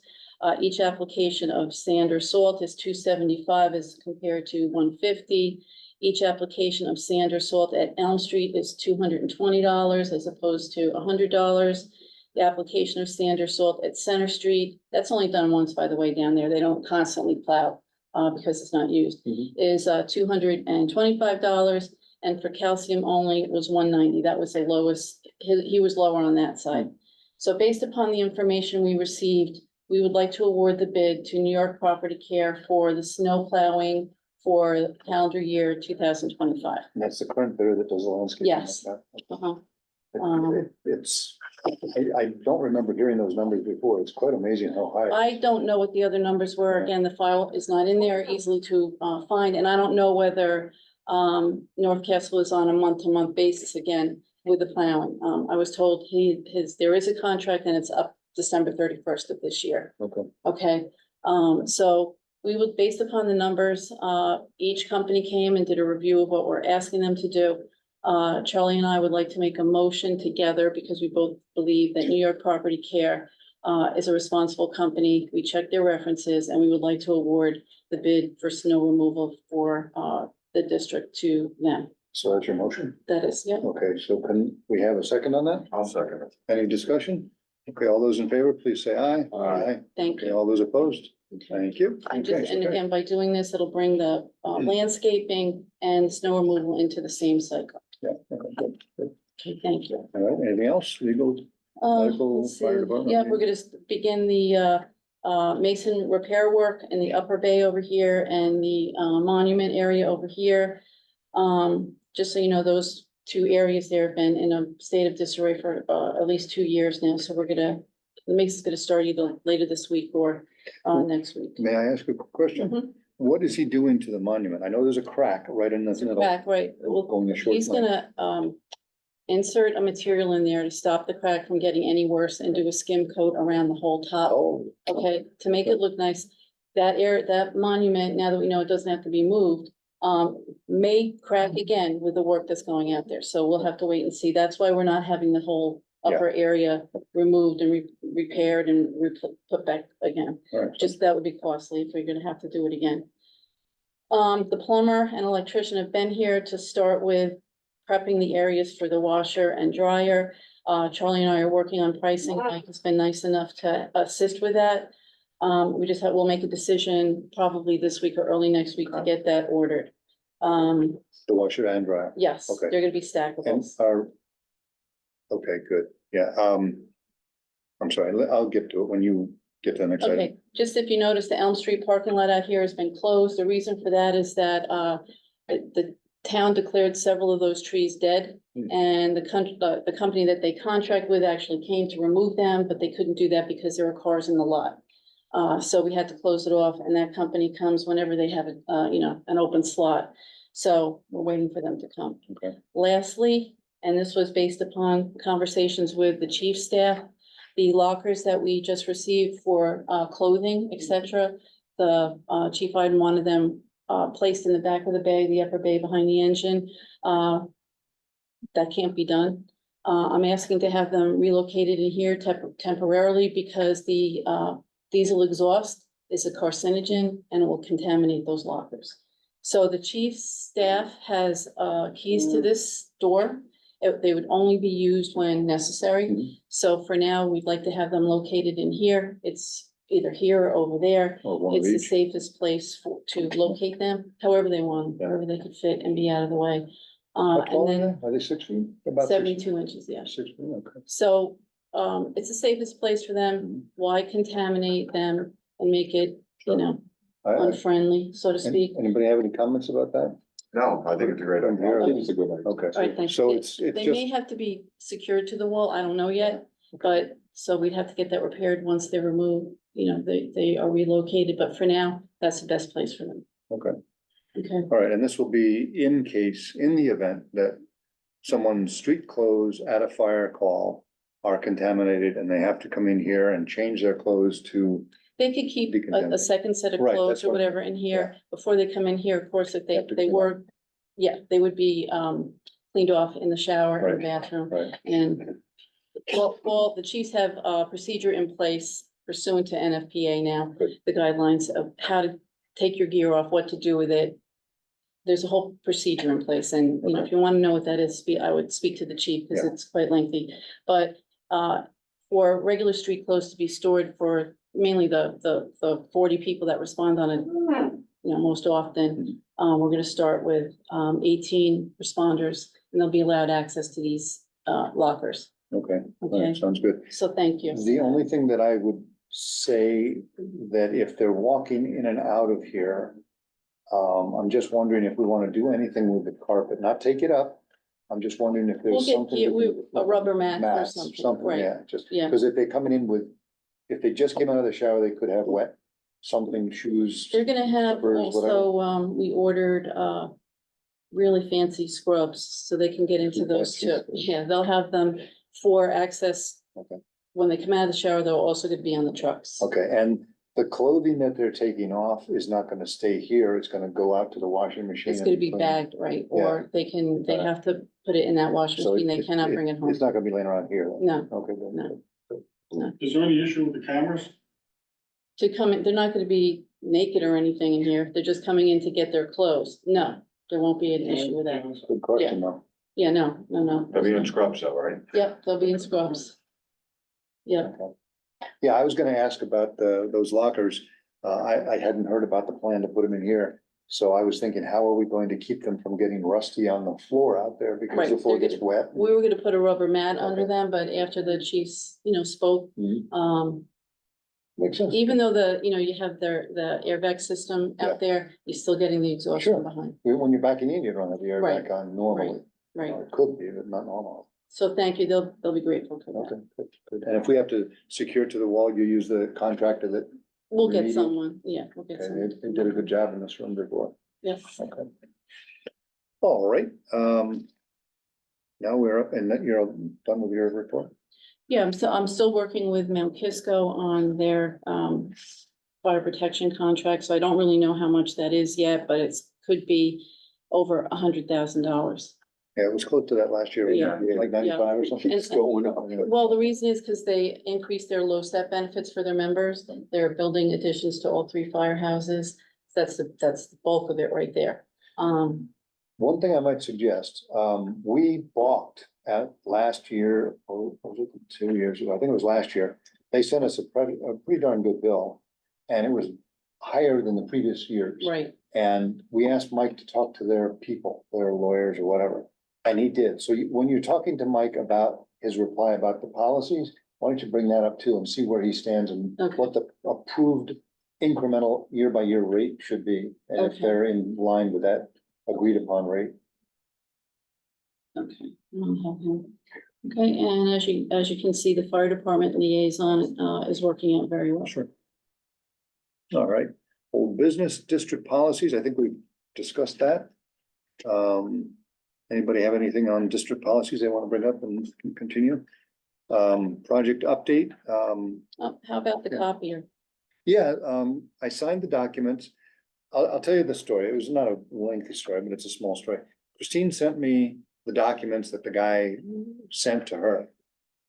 Each application of sand or salt is $275 as compared to $150. Each application of sand or salt at Elm Street is $220 as opposed to $100. The application of sand or salt at Center Street, that's only done once, by the way, down there. They don't constantly plow because it's not used, is $225. And for calcium only, it was $190. That was the lowest, he was lower on that side. So based upon the information we received, we would like to award the bid to New York Property Care for the snow plowing for the calendar year 2025. And that's the current bidder that does the landscape. Yes. I don't remember hearing those numbers before. It's quite amazing how high. I don't know what the other numbers were. Again, the file is not in there easily to find, and I don't know whether North Castle is on a month-to-month basis again with the plowing. I was told there is a contract and it's up December 31st of this year. Okay. Okay, so we would, based upon the numbers, each company came and did a review of what we're asking them to do. Charlie and I would like to make a motion together because we both believe that New York Property Care is a responsible company. We checked their references and we would like to award the bid for snow removal for the district to them. So that's your motion? That is, yeah. Okay, so can we have a second on that? I'll second it. Any discussion? Okay, all those in favor, please say aye. Aye. Thank Okay, you. all those opposed? Thank you. And Okay, just, and okay. again, by doing this, it'll bring the landscaping and snow removal into the same cycle. Yeah, okay, good, good. Okay, thank you. All right, anything else? Legal? Medical, Let's see. fire department, Yeah, maybe? we're gonna begin the mason repair work in the upper bay over here and the monument area over here. Just so you know, those 2 areas there have been in a state of disarray for at least 2 years now. So the mason's gonna start either later this week or next week. May I ask a quick question? Mhm. What is he doing to the monument? I know there's a crack right in the middle. Back, right. Well, Going a short he's length. gonna insert a material in there to stop the crack from getting any worse and do a skim coat around the whole top. Oh, Okay, to make it look nice. That monument, now that we know it doesn't have to be moved, may crack again with the work that's going out there. So we'll have to wait and see. That's why we're not having the whole upper area removed and repaired and put back again. all right. Just that would be costly if we're gonna have to do it again. The plumber and electrician have been here to start with prepping the areas for the washer and dryer. Charlie and I are working on pricing. Mike has been nice enough to assist with that. We'll make a decision probably this week or early next week to get that ordered. The washer and dryer. Yes, Okay. they're gonna be And stackables. okay, good. Yeah, I'm sorry, I'll get to it when you get to the next item. Okay, just if you notice, the Elm Street parking lot out here has been closed. The reason for that is that the town declared several of those trees dead. And the company that they contract with actually came to remove them, but they couldn't do that because there were cars in the lot. So we had to close it off, and that company comes whenever they have an open slot. So we're waiting for them to come. Okay. Lastly, and this was based upon conversations with the chief staff, the lockers that we just received for clothing, et cetera. The chief item wanted them placed in the back of the bay, the upper bay behind the engine. That can't be done. I'm asking to have them relocated in here temporarily because the diesel exhaust is a carcinogen and it will contaminate those lockers. So the chief's staff has keys to this door. They would only be used when necessary. So for now, we'd like to have them located in here. It's either here or over there. Or one of It's the each. safest place to locate them, however they want, wherever they could fit and be out of the way. How And tall are then they? Are they 6 feet? About 72 inches, yeah. 6 feet, okay. So, it's the safest place for them. Why contaminate them and make it, unfriendly, so to speak? Anybody have any comments about that? No, I think it's a great From idea. here? I think it's a good idea. Okay, All right, thank so you. it's They may just, have to be secured to the wall, I don't know yet, but, so we'd have to get that repaired once they're removed, they are relocated, but for now, that's the best place for them. okay, Okay, all right, and this will be in the event that someone's street clothes at a fire call are contaminated and they have to come in here and change their clothes to, they could keep a Decontaminate. second set of Right, clothes that's or what- whatever in here before they come in here, of course, if Have to they clean were, they would be, cleaned off in the shower and the Right. bathroom. right? And well, the chiefs have a procedure in place pursuant to NFPA now, Good. the guidelines of how to take your gear off, what to do with it. There's a whole procedure in place, and if you want to know what that is, I would speak to the chief because Yeah. it's quite lengthy. But for regular street clothes to be stored for mainly the 40 people that respond on it, most often, we're gonna start with 18 responders, and they'll be allowed access to these lockers. Okay, all Okay, right, sounds good. so thank you. The only thing that I would say that if they're walking in and out of here, I'm just wondering if we want to do anything with the carpet, not take it up. I'm just wondering if We'll there's get something. you to do with a rubber mat or mats, something, right? Yeah, just, Yeah. because if they're coming in with, if they just came out of the shower, they could have wet something, shoes. They're gonna have slippers, whatever. also, we ordered really fancy scrubs, so they can get into those too. Fancy scrubs. Yeah, they'll have them for access. Okay. When they come out of the shower, they're also gonna be on the trucks. Okay, and the clothing that they're taking off is not gonna stay here, it's gonna go out to the washing machine. It's gonna and be clean. bagged, right? Yeah. Or they Right. have to put it in that washing So machine, they cannot bring it home. It's not gonna be laying around here. then? No, Okay, good, no. good. Is there any issue with the cameras? to come in, they're not gonna be naked or anything in here, they're just coming in to get their clothes. No, there won't be an issue with that. Good question, though. Yeah, no. They'll be in scrubs though, right? Yep, they'll be in scrubs. Yep. Okay. Yeah, I was gonna ask about those lockers. I hadn't heard about the plan to put them in here. So I was thinking, how are we going to keep them from getting rusty on the floor out there because Right, the floor they're gets wet? We were gonna put a rubber mat under Okay. them, but after the chiefs, spoke, Mhm. Makes sense. even though you have the airbag system Yeah. out there, you're still getting the exhaust Sure. from behind. When you're backing in, you don't have the Right. airbag on normally. Right, It could be, but not normal. so thank you, they'll be grateful for that. Okay, good, good. And if we have to secure to the wall, you use the contractor that, We'll get Remedial. someone, we'll get okay, someone, they did a good job in this room before. yes. Okay. All right, now we're up and you're done with your report? Yeah, I'm still working with Mount Kisco on their fire protection contract, so I don't really know how much that is yet, but could be over $100,000. Yeah, it was close to that last year, Yeah. like 95 or something. And- It's going up. Well, the reason is because they increased their low step benefits for their members. They're building additions to all 3 firehouses. That's the bulk of it right there. One thing I might suggest, we balked at last year, or was it 2 years ago? I think it was last year. They sent us a pretty darn good bill, and it was higher than the previous years. Right, And we asked Mike to talk to their people, their lawyers or whatever, and he did. So when you're talking to Mike about his reply about the policies, why don't you bring that up too and see where he stands and Okay. what the approved incremental year by year rate should be, and if Okay. they're in line with that agreed upon rate. okay. I'll have him. Okay, and as you can see, the fire department liaison is working out very well. Sure. All right, old business district policies, I think we discussed that. Anybody have anything on district policies they want to bring up and continue? Project update, How about the Yeah. copier? yeah, I signed the documents. I'll tell you the story. It was not a lengthy story, but it's a small story. Christine sent me the documents that the guy sent to her.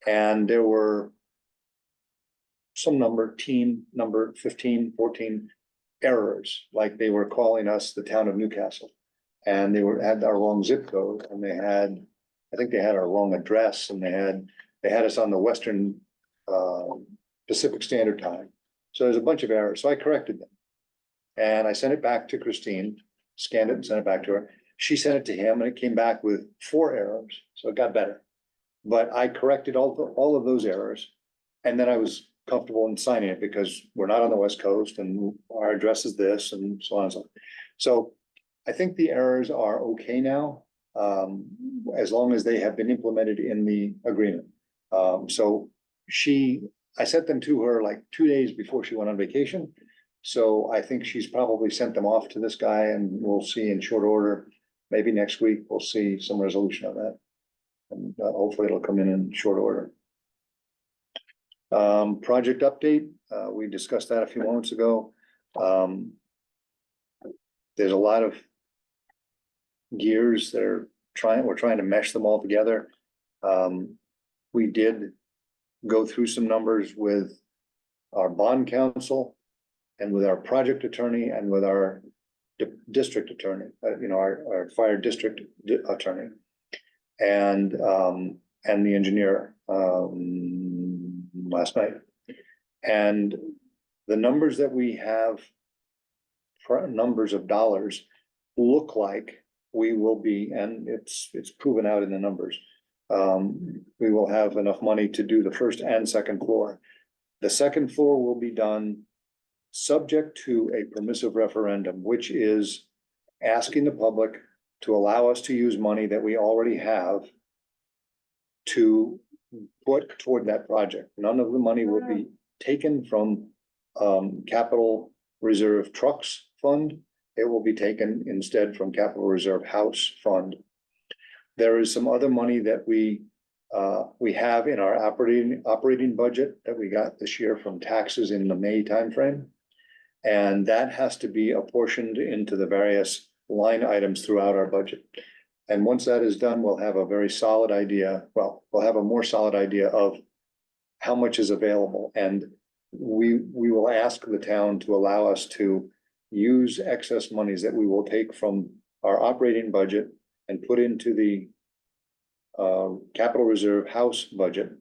And there were some number, number 15, 14 errors, like they were calling us the town of Newcastle. And had our wrong zip code, and I think they had our wrong address, and they had us on the Western Pacific Standard Time. So there's a bunch of errors, so I corrected them. And I sent it back to Christine, scanned it and sent it back to her. She sent it to him, and it came back with 4 errors, so it got better. But I corrected all of those errors, and then I was comfortable in signing it because we're not on the West Coast and our address is this and so on and so on. So I think the errors are okay now, as long as they have been implemented in the agreement. So I sent them to her like 2 days before she went on vacation. So I think she's probably sent them off to this guy, and we'll see in short order, maybe next week, we'll see some resolution on that. And hopefully it'll come in short order. Project update, we discussed that a few moments ago. There's a lot of gears that we're trying to mesh them all together. We did go through some numbers with our bond counsel and with our project attorney and with our district attorney, our fire district attorney and the engineer, last night. And the numbers that we have, numbers of dollars, look like we will be, and it's proven out in the numbers. We will have enough money to do the first and second floor. The second floor will be done subject to a permissive referendum, which is asking the public to allow us to use money that we already have to put toward that project. None of the money will be taken from capital reserve trucks fund. It will be taken instead from capital reserve house fund. There is some other money that we have in our operating budget that we got this year from taxes in the May timeframe. And that has to be apportioned into the various line items throughout our budget. And once that is done, we'll have a very solid idea. Well, we'll have a more solid idea of how much is available. And we will ask the town to allow us to use excess monies that we will take from our operating budget and put into the capital reserve house budget.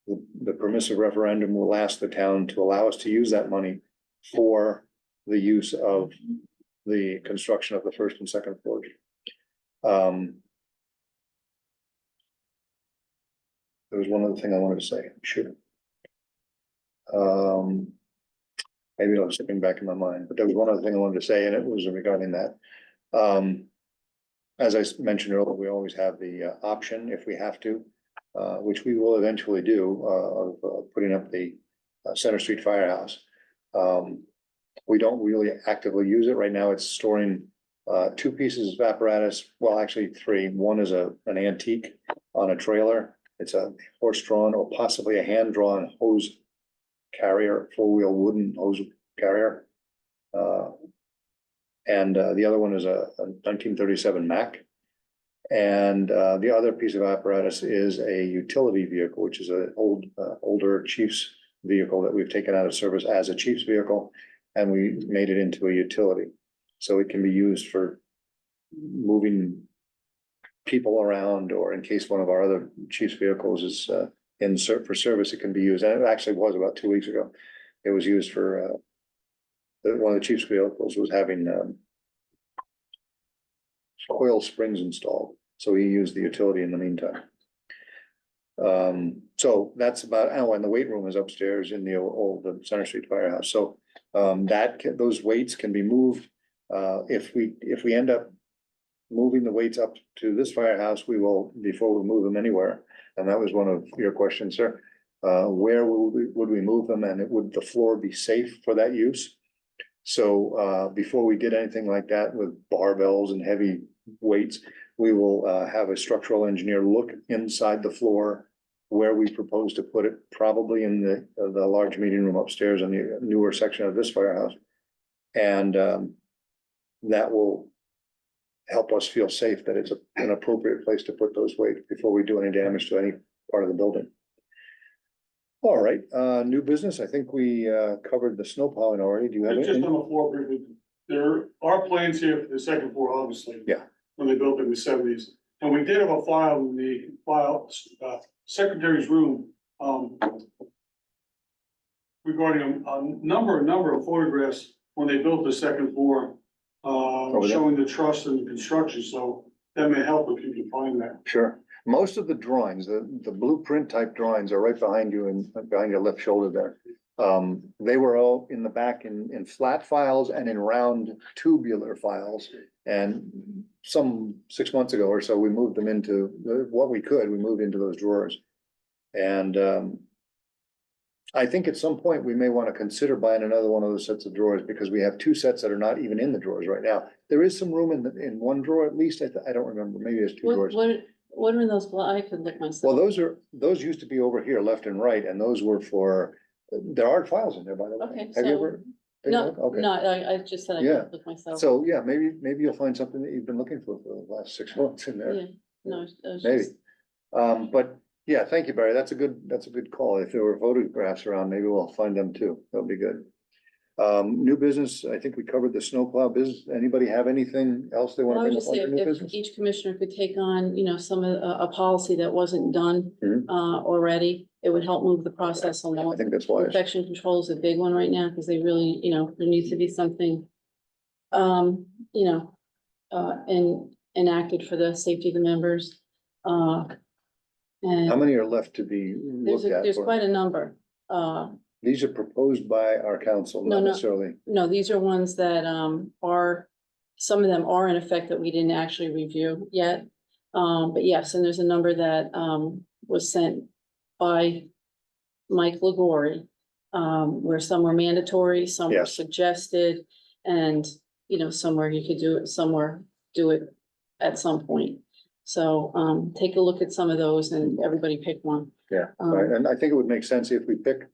The permissive referendum will ask the town to allow us to use that money for the use of the construction of the first and second floors. There was one other thing I wanted to say. Sure. Maybe it'll slipping back in my mind, but there was one other thing I wanted to say, and it was regarding that. As I mentioned earlier, we always have the option, if we have to, which we will eventually do, of putting up the Center Street Firehouse. We don't really actively use it right now. It's storing 2 pieces of apparatus. Well, actually 3. One is an antique on a trailer. It's a horse-drawn or possibly a hand-drawn hose carrier, 4-wheel wooden hose carrier. And the other one is a 1937 Mack. And the other piece of apparatus is a utility vehicle, which is an older chief's vehicle that we've taken out of service as a chief's vehicle, and we made it into a utility. So it can be used for moving people around, or in case one of our other chief's vehicles is for service, it can be used. And it actually was about 2 weeks ago. It was used for one of the chief's vehicles was having coil springs installed, so he used the utility in the meantime. So that's about, and the weight room is upstairs in the old Center Street Firehouse. So those weights can be moved. If we end up moving the weights up to this firehouse, we will, before we move them anywhere. And that was one of your questions, sir. Where would we move them, and would the floor be safe for that use? So before we did anything like that with barbells and heavy weights, we will have a structural engineer look inside the floor where we propose to put it, probably in the large meeting room upstairs in the newer section of this firehouse. And that will help us feel safe that it's an appropriate place to put those weights before we do any damage to any part of the building. All right, new business. I think we covered the snow plowing already. Do you have Just anything? on the floor briefly, there are plans here for the second floor, obviously. Yeah. When they built in the seventies, and we did have a file in the secretary's room, regarding a number of photographs when they built the second floor, Over there? showing the truss and the construction, so that may help if you can find that. Sure. Most of the drawings, the blueprint type drawings are right behind you and behind your left shoulder there. They were all in the back in flat files and in round tubular files. And some 6 months ago or so, we moved them into what we could, we moved into those drawers. And I think at some point we may want to consider buying another one of those sets of drawers because we have two sets that are not even in the drawers right now. There is some room in one drawer at least. I don't remember. Maybe there's two drawers. What are in those, I could look myself. Well, those used to be over here, left and right, and those were for, there are files in there, by the way. Okay, Have you so- ever? taken a No, look? Okay. no, I just said I Yeah. could look myself. So, yeah, maybe you'll find something that you've been looking for the last 6 months in there, Yeah, no, I was maybe. just, But yeah, thank you, Barry. That's a good call. If there were photographs around, maybe we'll find them too. That'll be good. New business, I think we covered the snowplow business. Anybody have anything else they well, want I to would bring just up say under new if business? each commissioner could take on, some of, a policy that wasn't done, Mhm. already, it would help move the process I along. think that's wise. Infection control is a big one right now, because they really, there needs to be something, enacted for the safety of the members. How And many are left to be looked at? there's for? quite a number. These are proposed by our council, No, not no. necessarily. No, these are ones that some of them are in effect that we didn't actually review yet. But yes, and there's a number that was sent by Mike Legori, where some were mandatory, some were Yes. suggested, and somewhere you could do it, somewhere do it at some point. So take a look at some of those and everybody pick one. Yeah, right. And I think it would make sense if we pick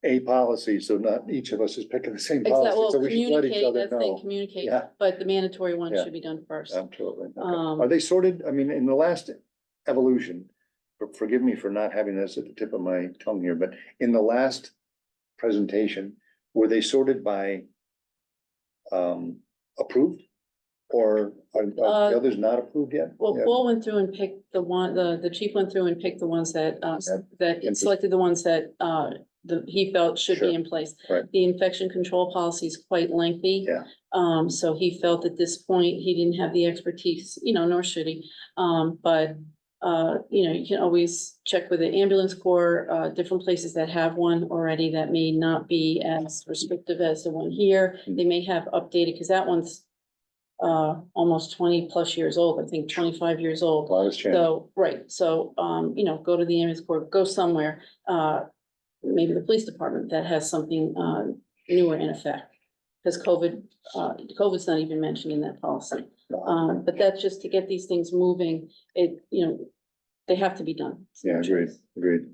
a policy, so not each of us is picking the same Exactly, policy, well, so we should let each communicate, other that's the thing, know. communicate, Yeah. but the mandatory one Yeah. should be done first. Absolutely. Okay. Um, Are they sorted? I mean, in the last evolution, forgive me for not having this at the tip of my tongue here, but in the last presentation, were they sorted by approved? Or are the others not approved yet? Well, Yeah. Paul went through and picked the chief went through and picked the ones that, Interest- selected the ones that, he felt should Sure. be in place. Right. The infection control policy is quite lengthy. Yeah. So he felt at this point, he didn't have the expertise, nor should he. But, you can always check with the ambulance corps, different places that have one already that may not be as restrictive as the one here. Mhm. They may have updated, because that one's almost 20+ years old, I think 25 years old. A lot has changed. So, right, so, go to the ambulance corps, go somewhere, maybe the police department that has something, newer in effect. Because COVID's not even mentioned in that policy. But that's just to get these things moving, they have to be done. Yeah, agreed.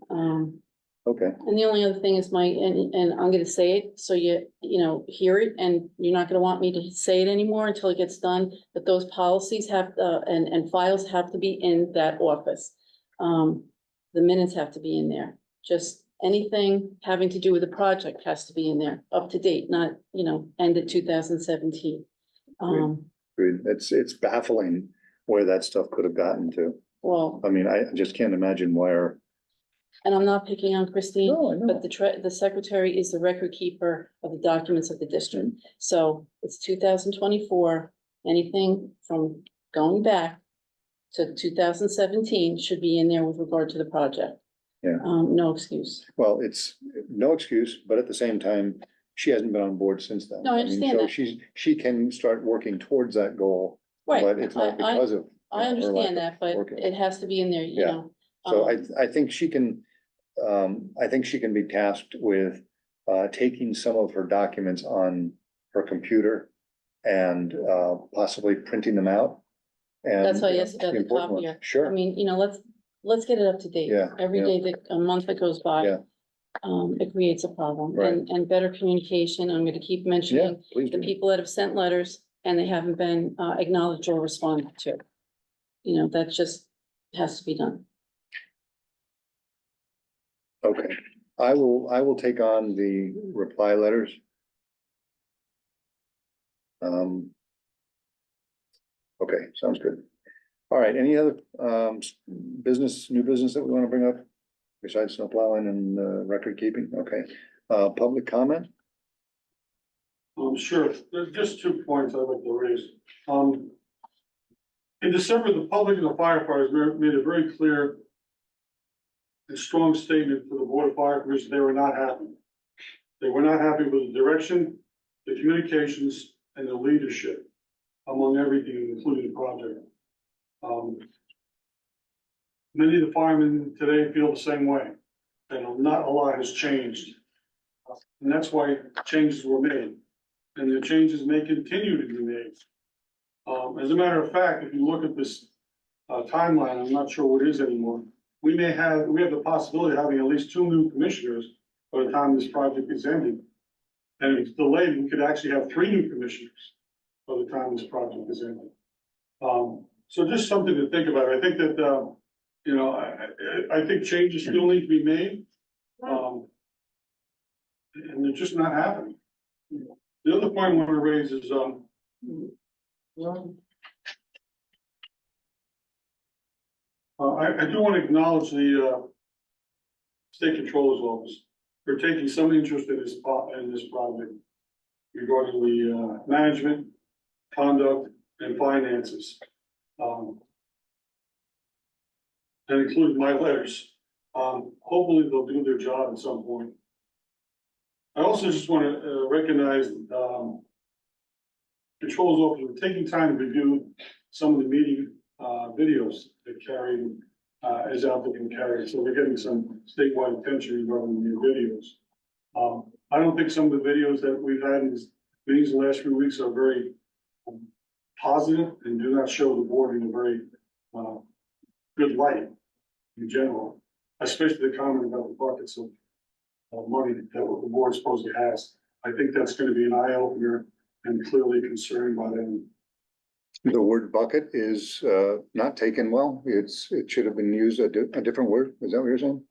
Okay, And the only other thing is and I'm gonna say it, so hear it, and you're not gonna want me to say it anymore until it gets done, but those policies have, and files have to be in that office. The minutes have to be in there, just anything having to do with the project has to be in there, up to date, not, end of 2017. agreed. It's baffling where that stuff could have gotten to. Well, I mean, I just can't imagine where. and I'm not picking on Christine. No, I know. But the secretary is the record keeper of the documents of the district. So it's 2024, anything from going back to 2017 should be in there with regard to the project. Yeah. No excuse. Well, it's no excuse, but at the same time, she hasn't been on board since then. No, I mean, understand so that. she can start working towards that goal, Right, but it's not because of. I her lack understand of that, but working. it has to be in there, Yeah. So um, I think she can, I think she can be tasked with taking some of her documents on her computer and possibly printing them out. And That's why I asked about the important ones. copier. I Sure, mean, let's get it up to date. Yeah, Every yeah. day that, a month that goes by, Yeah. it creates a problem. Right. And better communication, I'm gonna keep yeah, mentioning please the do. people that have sent letters and they haven't been acknowledged or responded to. You know, that just has to be done. Okay, I will take on the reply letters. Okay, sounds good. All right, any other new business that we want to bring up besides snow plowing and record keeping? Okay, public comment? Sure, there's just 2 points I'd like to raise. In December, the public and the firefighters made a very clear and strong statement for the Board of Fire Commissioners. They were not happy. They were not happy with the direction, the communications, and the leadership among everything, including the project. Many of the firemen today feel the same way, and not a lot has changed. And that's why changes were made, and the changes may continue to be made. As a matter of fact, if you look at this timeline, I'm not sure what it is anymore. We have the possibility of having at least 2 new commissioners by the time this project is ended. And if it's delayed, we could actually have 3 new commissioners by the time this project is ended. So just something to think about. I think that, you know, I think changes still need to be made. And they're just not happening. The other point I want to raise is, I do want to acknowledge the State Controller's Office for taking some interest in this project regarding the management, conduct, and finances. And including my letters. Hopefully they'll do their job at some point. I also just want to recognize Controller's Office for taking time to review some of the meeting videos that Carrie is out there can carry. So we're getting some statewide attention regarding the videos. I don't think some of the videos that we've had in these meetings the last few weeks are very positive and do not show the board in a very good light in general, especially the comment about the buckets of money that the board supposedly has. I think that's going to be an eye opener and clearly concerned by them. The word bucket is not taken well. It should have been used a different word. Is that what you're saying?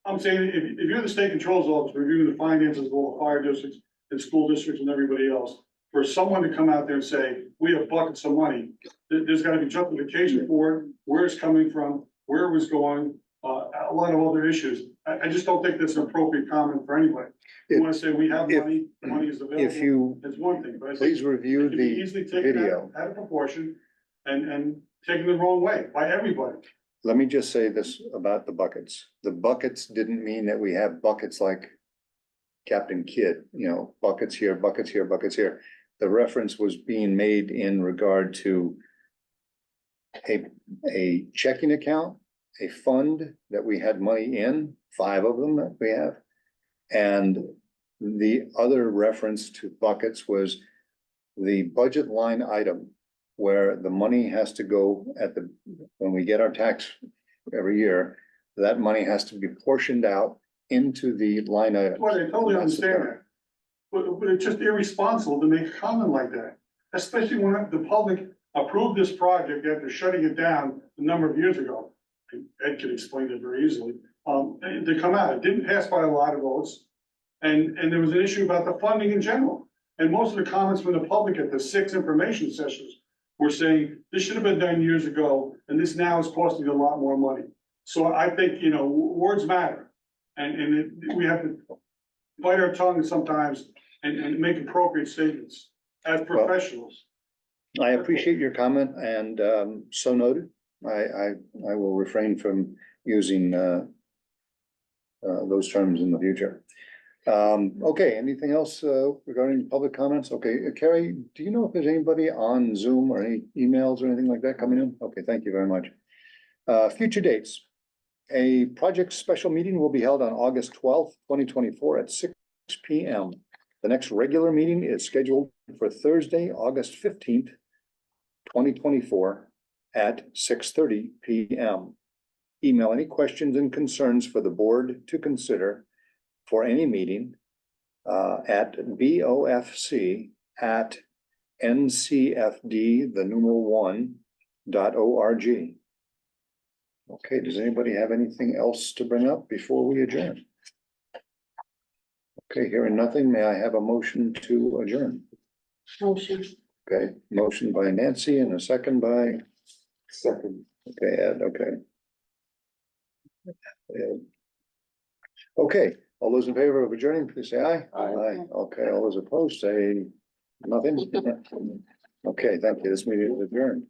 I'm saying if you're the State Control's Office reviewing the finances of all the fire districts and school districts and everybody else, for someone to come out there and say, we have buckets of money, there's got to be justification for it, where it's coming from, where it was going, a lot of other issues. I just don't think that's an appropriate comment for anybody. You want to say we have money, money is available. If you It's one thing, but I think please review it can be the easily taken video. out of proportion and taken the wrong way by everybody. Let me just say this about the buckets. The buckets didn't mean that we have buckets like Captain Kidd, you know, buckets here, buckets here, buckets here. The reference was being made in regard to a checking account, a fund that we had money in, 5 of them that we have. And the other reference to buckets was the budget line item where the money has to go when we get our tax every year, that money has to be portioned out into the line item. Well, I totally understand that. But it's just irresponsible to make a comment like that, especially when the public approved this project after shutting it down a number of years ago. Ed can explain it very easily. To come out, it didn't pass by a lot of votes. And there was an issue about the funding in general. And most of the comments from the public at the 6 information sessions were saying, this should have been done years ago, and this now is costing a lot more money. So I think, you know, words matter. And we have to bite our tongue sometimes and make appropriate statements as professionals. I appreciate your comment and so noted. I will refrain from using those terms in the future. Okay, anything else regarding public comments? Okay, Carrie, do you know if there's anybody on Zoom or any emails or anything like that coming in? Okay, thank you very much. Future dates. A project special meeting will be held on August 12th, 2024 at 6 p.m. The next regular meeting is scheduled for Thursday, August 15th, 2024 at 6:30 p.m. Email any questions and concerns for the board to consider for any meeting at bofc@ncfd.gov. NCFD, the numeral 1.org. Okay, does anybody have anything else to bring up before we adjourn? Okay, hearing nothing, may I have a motion to adjourn? Motion. Okay, motion by Nancy and a second by, Second. okay, Ed, okay. Ed. Okay, all those in favor of adjourning, please say aye. Aye. Okay, all those opposed, say nothing. Okay, thank you. This meeting is adjourned.